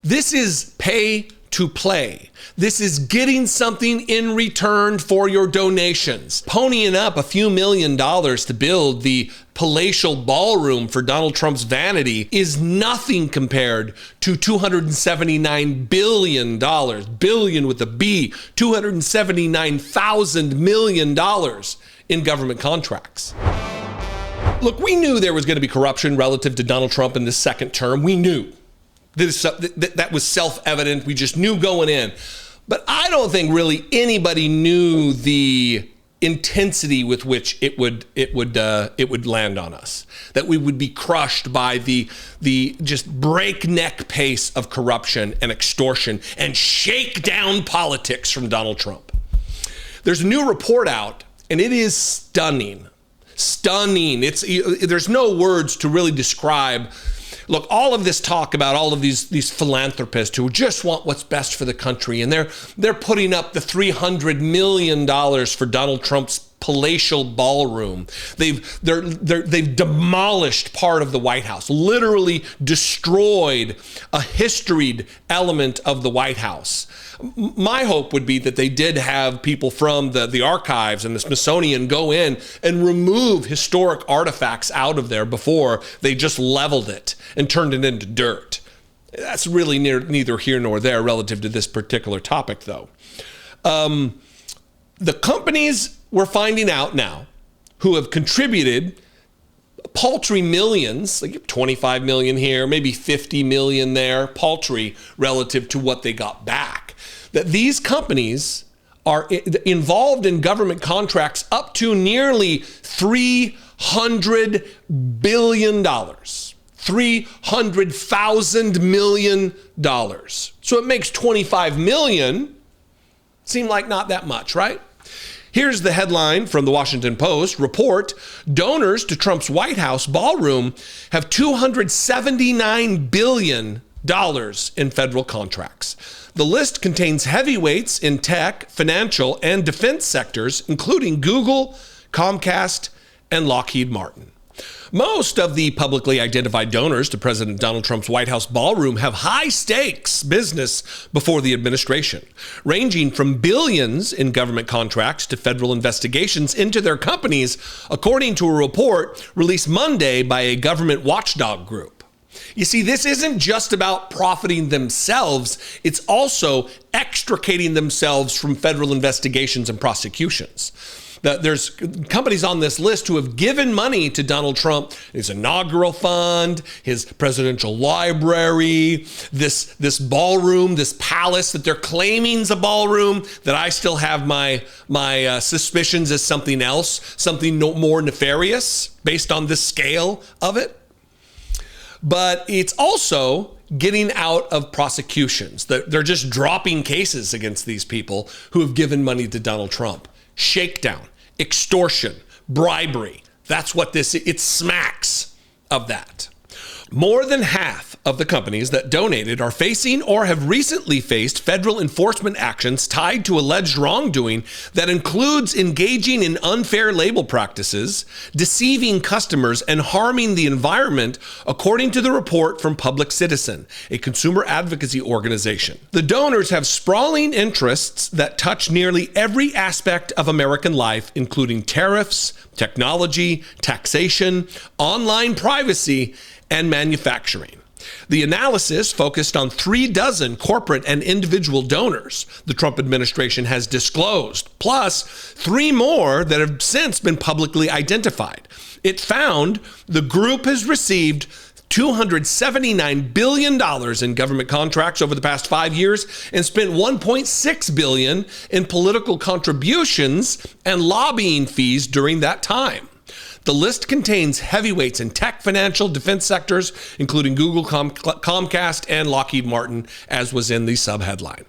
This is pay to play. This is getting something in return for your donations. Ponying up a few $1 million to build the palatial ballroom for Donald Trump's vanity is nothing compared to $279 billion, billion with a B, $279,000 million in government contracts. Look, we knew there was going to be corruption relative to Donald Trump in this second term. We knew. That was self-evident. We just knew going in. But I don't think really anybody knew the intensity with which it would land on us. That we would be crushed by the just breakneck pace of corruption and extortion and shakedown politics from Donald Trump. There's a new report out, and it is stunning. Stunning. There's no words to really describe. Look, all of this talk about all of these philanthropists who just want what's best for the country, and they're putting up the $300 million for Donald Trump's palatial ballroom. They've demolished part of the White House, literally destroyed a historied element of the White House. My hope would be that they did have people from the archives and the Smithsonian go in and remove historic artifacts out of there before they just leveled it and turned it into dirt. That's really neither here nor there relative to this particular topic, though. The companies we're finding out now who have contributed paltry millions, like 25 million here, maybe 50 million there, paltry relative to what they got back, that these companies are involved in government contracts up to nearly $300 billion, $300,000 million. So it makes 25 million seem like not that much, right? Here's the headline from the Washington Post. Report, donors to Trump's White House ballroom have $279 billion in federal contracts. The list contains heavyweights in tech, financial, and defense sectors, including Google, Comcast, and Lockheed Martin. Most of the publicly identified donors to President Donald Trump's White House ballroom have high-stakes business before the administration, ranging from billions in government contracts to federal investigations into their companies, according to a report released Monday by a government watchdog group. You see, this isn't just about profiting themselves, it's also extricating themselves from federal investigations and prosecutions. There's companies on this list who have given money to Donald Trump, his inaugural fund, his presidential library, this ballroom, this palace that they're claiming is a ballroom, that I still have my suspicions as something else, something more nefarious based on the scale of it. But it's also getting out of prosecutions. They're just dropping cases against these people who have given money to Donald Trump. Shakedown, extortion, bribery. That's what it smacks of that. More than half of the companies that donated are facing or have recently faced federal enforcement actions tied to alleged wrongdoing that includes engaging in unfair label practices, deceiving customers, and harming the environment, according to the report from Public Citizen, a consumer advocacy organization. The donors have sprawling interests that touch nearly every aspect of American life, including tariffs, technology, taxation, online privacy, and manufacturing. The analysis focused on 36 corporate and individual donors the Trump administration has disclosed, plus 3 more that have since been publicly identified. It found the group has received $279 billion in government contracts over the past 5 years and spent $1.6 billion in political contributions and lobbying fees during that time. The list contains heavyweights in tech, financial, defense sectors, including Google, Comcast, and Lockheed Martin, as was in the subheadline.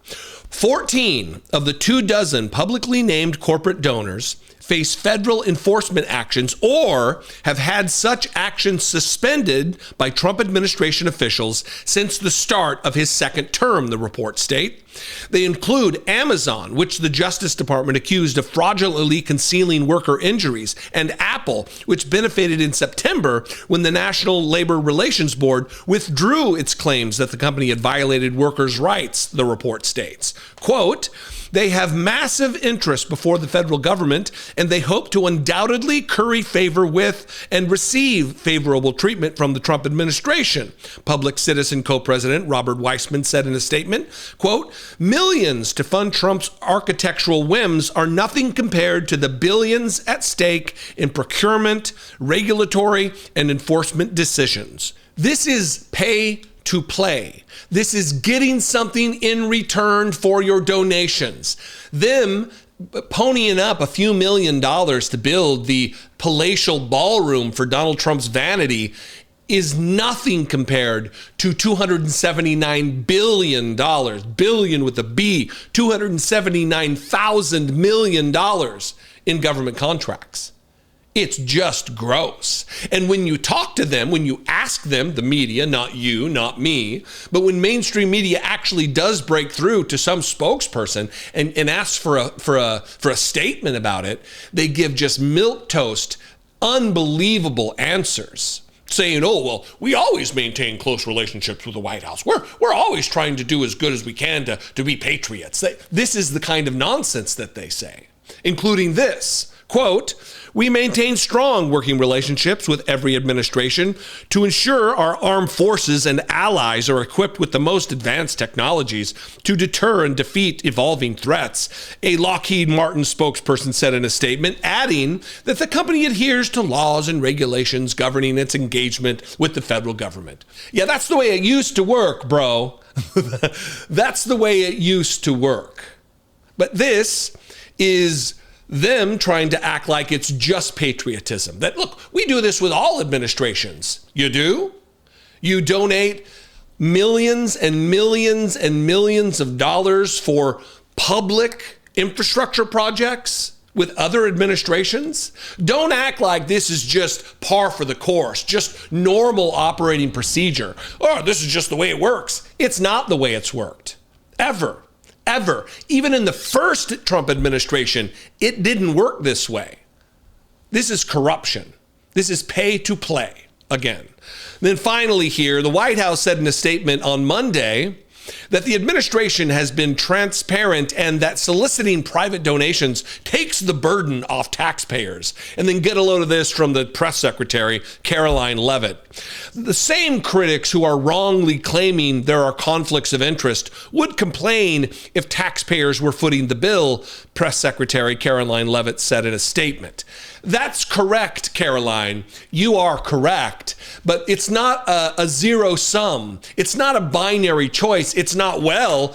14 of the 24 publicly named corporate donors face federal enforcement actions or have had such actions suspended by Trump administration officials since the start of his second term, the reports state. They include Amazon, which the Justice Department accused of fraudulently concealing worker injuries, and Apple, which benefited in September when the National Labor Relations Board withdrew its claims that the company had violated workers' rights, the report states. Quote, they have massive interest before the federal government, and they hope to undoubtedly curry favor with and receive favorable treatment from the Trump administration, Public Citizen co-president Robert Weissman said in a statement. Quote, millions to fund Trump's architectural whims are nothing compared to the billions at stake in procurement, regulatory, and enforcement decisions. This is pay to play. This is getting something in return for your donations. Them ponying up a few $1 million to build the palatial ballroom for Donald Trump's vanity is nothing compared to $279 billion, billion with a B, $279,000 million in government contracts. It's just gross. And when you talk to them, when you ask them, the media, not you, not me, but when mainstream media actually does break through to some spokesperson and asks for a statement about it, they give just milquetoast, unbelievable answers. Saying, oh, well, we always maintain close relationships with the White House. We're always trying to do as good as we can to be patriots. This is the kind of nonsense that they say, including this. Quote, we maintain strong working relationships with every administration to ensure our armed forces and allies are equipped with the most advanced technologies to deter and defeat evolving threats, a Lockheed Martin spokesperson said in a statement, adding that the company adheres to laws and regulations governing its engagement with the federal government. Yeah, that's the way it used to work, bro. That's the way it used to work. But this is them trying to act like it's just patriotism. That, look, we do this with all administrations. You do? You donate millions and millions and millions of dollars for public infrastructure projects with other administrations? Don't act like this is just par for the course, just normal operating procedure. Oh, this is just the way it works. It's not the way it's worked. Ever. Even in the first Trump administration, it didn't work this way. This is corruption. This is pay to play again. Then finally here, the White House said in a statement on Monday that the administration has been transparent and that soliciting private donations takes the burden off taxpayers. And then get a load of this from the press secretary, Caroline Leavitt. The same critics who are wrongly claiming there are conflicts of interest would complain if taxpayers were footing the bill, press secretary Caroline Leavitt said in a statement. That's correct, Caroline. You are correct. But it's not a zero sum. It's not a binary choice. It's not, well,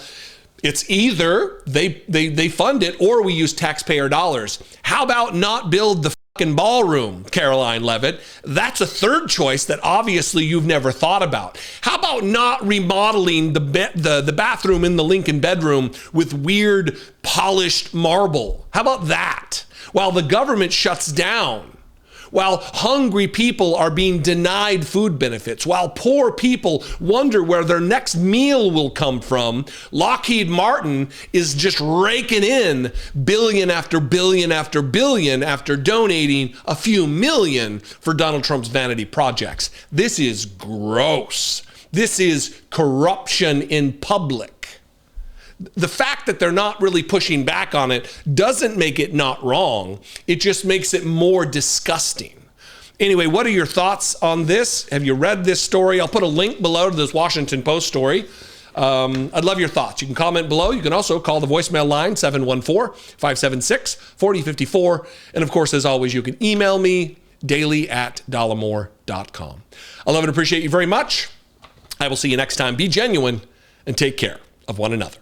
it's either they fund it or we use taxpayer dollars. How about not build the fucking ballroom, Caroline Leavitt? That's a third choice that obviously you've never thought about. How about not remodeling the bathroom in the Lincoln bedroom with weird polished marble? How about that? While the government shuts down, while hungry people are being denied food benefits, while poor people wonder where their next meal will come from, Lockheed Martin is just raking in billion after billion after billion after donating a few million for Donald Trump's vanity projects. This is gross. This is corruption in public. The fact that they're not really pushing back on it doesn't make it not wrong. It just makes it more disgusting. Anyway, what are your thoughts on this? Have you read this story? I'll put a link below to this Washington Post story. I'd love your thoughts. You can comment below. You can also call the voicemail line, 714-576-4054. And of course, as always, you can email me daily@dollemore.com. I love and appreciate you very much. I will see you next time. Be genuine and take care of one another.